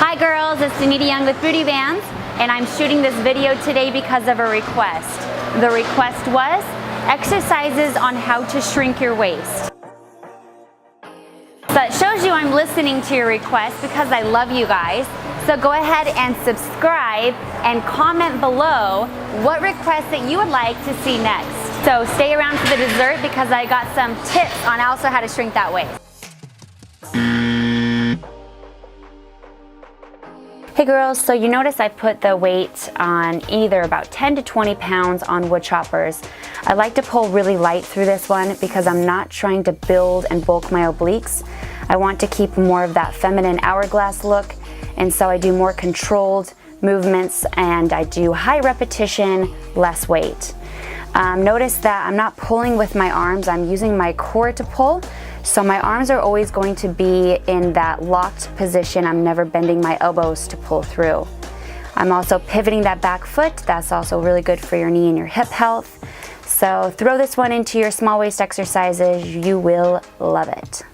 Hi girls, it's Danita with Booty Bands, and I'm shooting this video today because of a request. The request was exercises on how to shrink your waist. So it shows you I'm listening to your request because I love you guys. So go ahead and subscribe and comment below what requests that you would like to see next. So stay around for the dessert because I got some tips on also how to shrink that waist. Hey girls, so you notice I put the weight on either about 10 to 20 pounds on Woodchoppers. I like to pull really light through this one because I'm not trying to build and bulk my obliques. I want to keep more of that feminine hourglass look, and so I do more controlled movements and I do high repetition, less weight. Notice that I'm not pulling with my arms, I'm using my core to pull. So my arms are always going to be in that locked position. I'm never bending my elbows to pull through. I'm also pivoting that back foot. That's also really good for your knee and your hip health. So throw this one into your small waist exercises. You will love it.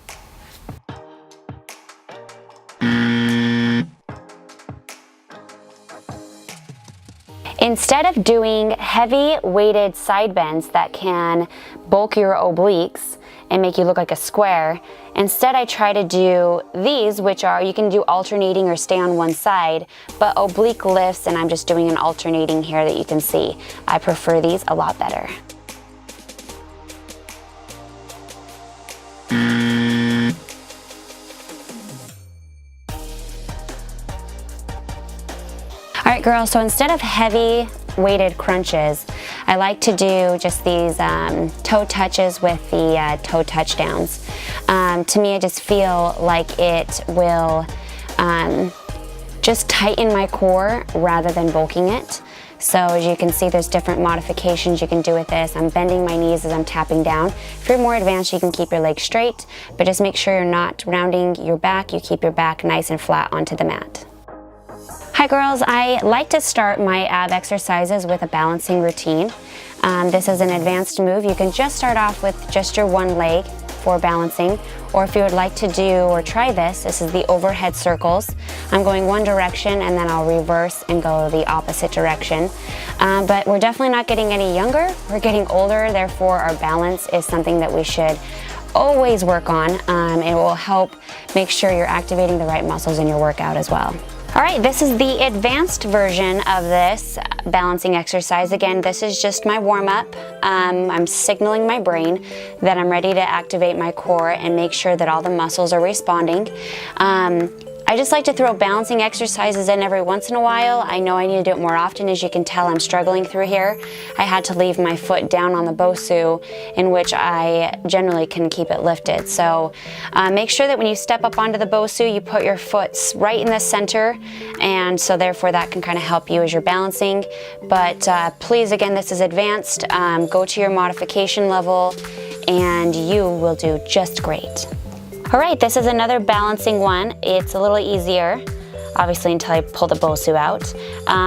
Instead of doing heavy weighted side bends that can bulk your obliques and make you look like a square, instead I try to do these, which are, you can do alternating or stay on one side, but oblique lifts, and I'm just doing an alternating here that you can see. I prefer these a lot better. Alright girls, so instead of heavy weighted crunches, I like to do just these toe touches with the toe touchdowns. To me, I just feel like it will just tighten my core rather than bulking it. So as you can see, there's different modifications you can do with this. I'm bending my knees as I'm tapping down. If you're more advanced, you can keep your legs straight, but just make sure you're not rounding your back. You keep your back nice and flat onto the mat. Hi girls, I like to start my ab exercises with a balancing routine. This is an advanced move. You can just start off with just your one leg for balancing, or if you would like to do or try this is the overhead circles. I'm going one direction and then I'll reverse and go the opposite direction. But we're definitely not getting any younger, we're getting older, therefore our balance is something that we should always work on. It will help make sure you're activating the right muscles in your workout as well. Alright, this is the advanced version of this balancing exercise. Again, this is just my warm-up. I'm signaling my brain that I'm ready to activate my core and make sure that all the muscles are responding. I just like to throw balancing exercises in every once in a while. I know I need to do it more often. As you can tell, I'm struggling through here. I had to leave my foot down on the Bosu, in which I generally can keep it lifted. So make sure that when you step up onto the Bosu, you put your foot right in the center, and so therefore that can kind of help you as you're balancing. But please, again, this is advanced. Go to your modification level and you will do just great. Alright, this is another balancing one. It's a little easier, obviously until I pull the Bosu out.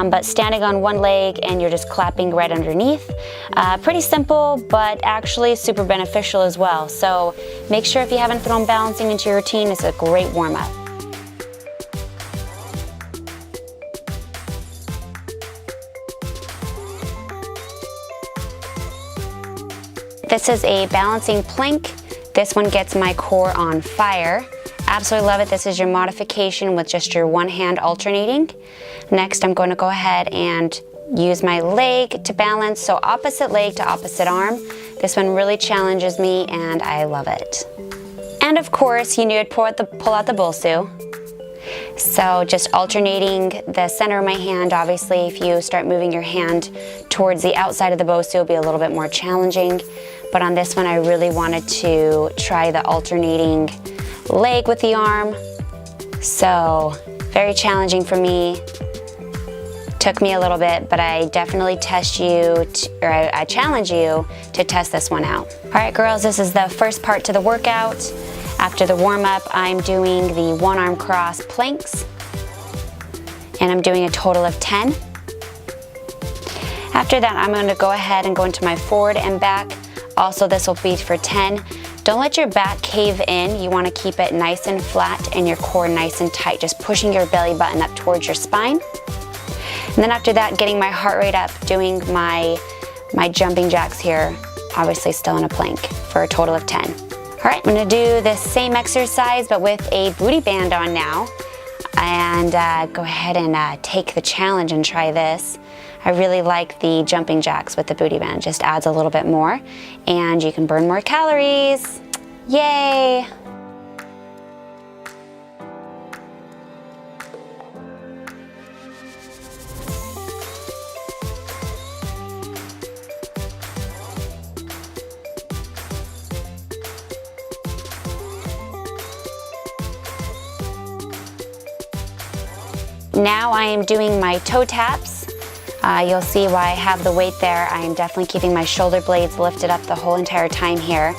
But standing on one leg and you're just clapping right underneath. Pretty simple, but actually super beneficial as well. So make sure if you haven't thrown balancing into your routine, it's a great warm-up. This is a balancing plank. This one gets my core on fire. Absolutely love it. This is your modification with just your one hand alternating. Next, I'm going to go ahead and use my leg to balance. So opposite leg to opposite arm. This one really challenges me and I love it. And of course, you need to pull out the Bosu. So just alternating the center of my hand. Obviously, if you start moving your hand towards the outside of the Bosu, it'll be a little bit more challenging. But on this one, I really wanted to try the alternating leg with the arm. So very challenging for me. Took me a little bit, but I definitely I challenge you to test this one out. All right, girls, this is the first part to the workout. After the warm-up, I'm doing the one arm cross planks, and I'm doing a total of 10. After that, I'm going to go ahead and go into my forward and back. Also, this will be for 10. Don't let your back cave in. You want to keep it nice and flat and your core nice and tight, just pushing your belly button up towards your spine. And then after that, getting my heart rate up, doing my jumping jacks here, obviously still in a plank for a total of 10. All right, I'm gonna do the same exercise but with a booty band on now, and go ahead and take the challenge and try this. I really like the jumping jacks with the booty band, just adds a little bit more and you can burn more calories. Yay! Now I am doing my toe taps. You'll see why I have the weight there. I am definitely keeping my shoulder blades lifted up the whole entire time here.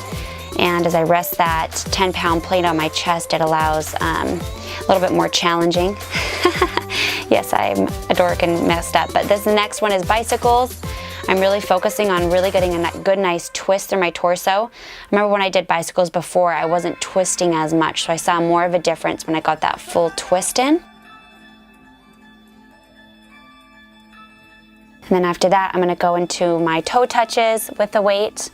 And as I rest that 10-pound plate on my chest, it allows a little bit more challenging. Yes, I'm a dork and messed up, but this next one is bicycles. I'm really focusing on really getting a good, nice twist through my torso. I remember when I did bicycles before, I wasn't twisting as much, so I saw more of a difference when I got that full twist in. And then after that, I'm gonna go into my toe touches with the weight.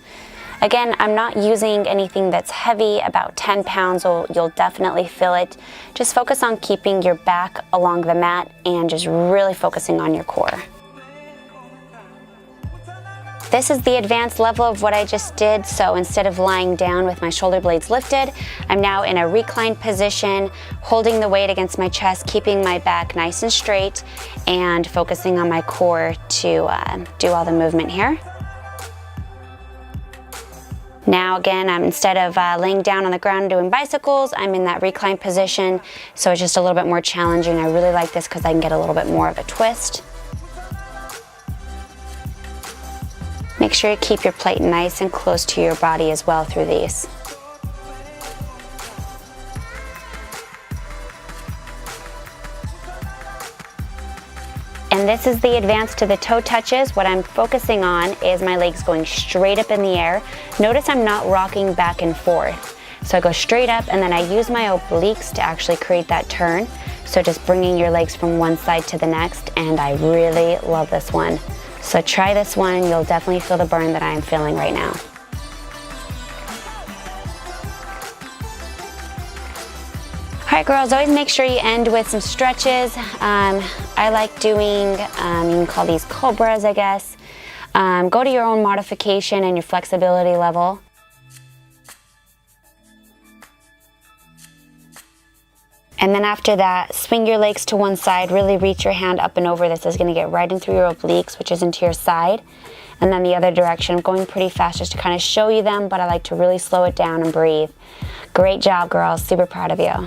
Again, I'm not using anything that's heavy, about 10 pounds, you'll definitely feel it. Just focus on keeping your back along the mat and just really focusing on your core. This is the advanced level of what I just did, so instead of lying down with my shoulder blades lifted, I'm now in a reclined position, holding the weight against my chest, keeping my back nice and straight, and focusing on my core to do all the movement here. Now again, instead of laying down on the ground and doing bicycles, I'm in that reclined position, so it's just a little bit more challenging. I really like this because I can get a little bit more of a twist. Make sure you keep your plate nice and close to your body as well through these. And this is the advance to the toe touches. What I'm focusing on is my legs going straight up in the air. Notice I'm not rocking back and forth. So I go straight up and then I use my obliques to actually create that turn. So just bringing your legs from one side to the next, and I really love this one. So try this one, you'll definitely feel the burn that I am feeling right now. All right, girls, always make sure you end with some stretches. I like doing, you can call these Cobras, I guess. Go to your own modification and your flexibility level. And then after that, swing your legs to one side, really reach your hand up and over. This is gonna get right in through your obliques, which is into your side. And then the other direction. I'm going pretty fast just to kind of show you them, but I like to really slow it down and breathe. Great job, girls. Super proud of you.